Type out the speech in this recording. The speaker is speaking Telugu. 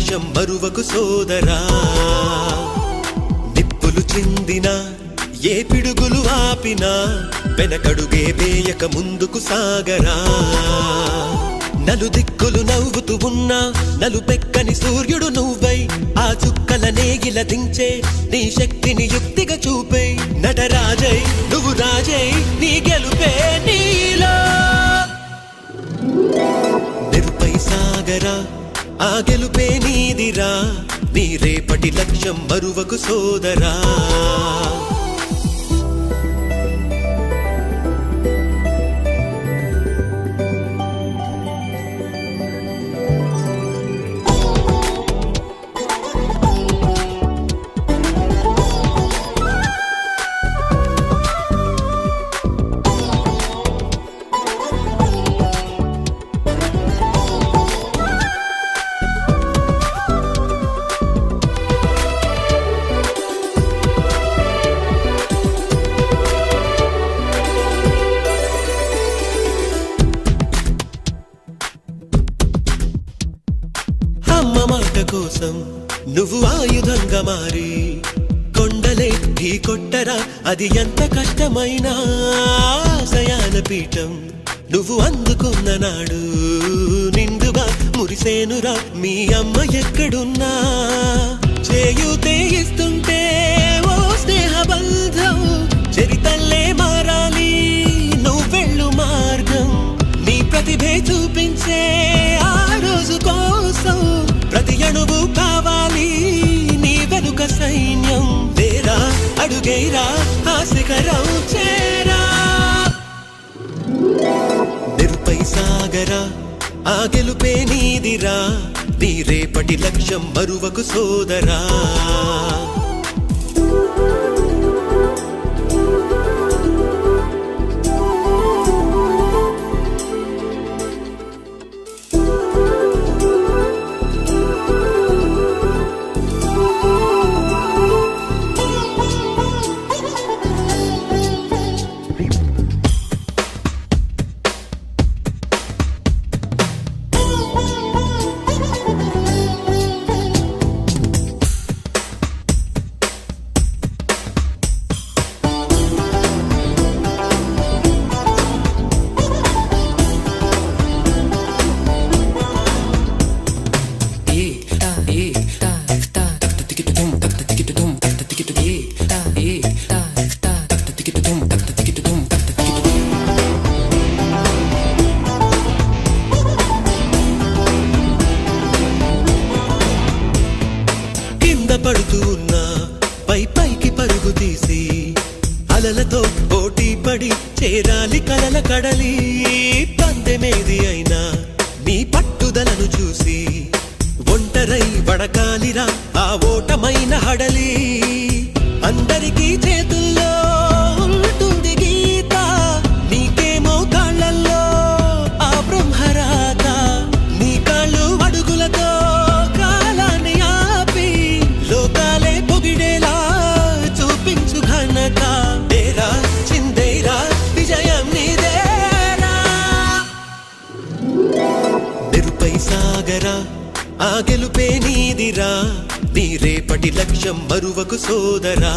లక్ష్యం మరువకు సోదరా. నిప్పులు చిందినా ఏ పిడుగులు ఆపినా వెనకడుగే వేయక ముందుకు సాగరా. నలుదిక్కులు నవ్వుతూ ఉన్నా నలుపెక్కని సూర్యుడు నువ్వై ఆ చుక్కల నేగిల దించే నీ శక్తిని యుక్తిగా చూపే. నటరాజై నువ్వు రాజై నీ గెలుపే నీలో. నిరుపై సాగరా ఆ గెలుపే నీదిరా. నీ రేపటి లక్ష్యం మరువకు సోదరా. అమ్మ మాట కోసం నువ్వు ఆయుధంగా మారి కొండలే ఢీ కొట్టరా. అది ఎంత కష్టమైనా ఆశయాన పీఠం నువ్వు అందుకున్న నాడు నిండుగా మురిసేనురా. మీ అమ్మ ఎక్కడున్నా చేయూతే ఇస్తుంటే ఓ స్నేహ బంధం చరితల్లే మారాలి నువ్వెళ్ళు మార్గం. నీ ప్రతిభే చూపించే ఆ రోజు కోసం ప్రతి అణువు కావాలి నీ వెనుక సైన్యం. లేరా అడుగైరా ఆ శిఖరం చేరా. నిరుపై సాగరా ఆ గెలుపే నీదిరా. నీ రేపటి లక్ష్యం మరువకు సోదరా. పడుతూ ఉన్నా పై పైకి పరుగు తీసి అలలతో పోటీ పడి చేరాలి కలల కడలి. పందెమేది అయినా నీ పట్టుదలను చూసి ఒంటరై వడకాలిరా ఆ ఓటమైన హడలి. అందరికీ చేతుల్లో ఉంటుంది గీత నీకేమో కాళ్ళల్లో ఆ బ్రహ్మరాత. నీ కాళ్ళు అడుగులతో కాలాన్ని ఆపి లోకాలే పొగిడేలా చూపించు ఘనత. తేరా చిందేరా విజయం నీదేరా. నిరుపై సాగరా ఆ గెలుపే నీదిరా. నీ రేపటి లక్ష్యం మరువకు సోదరా.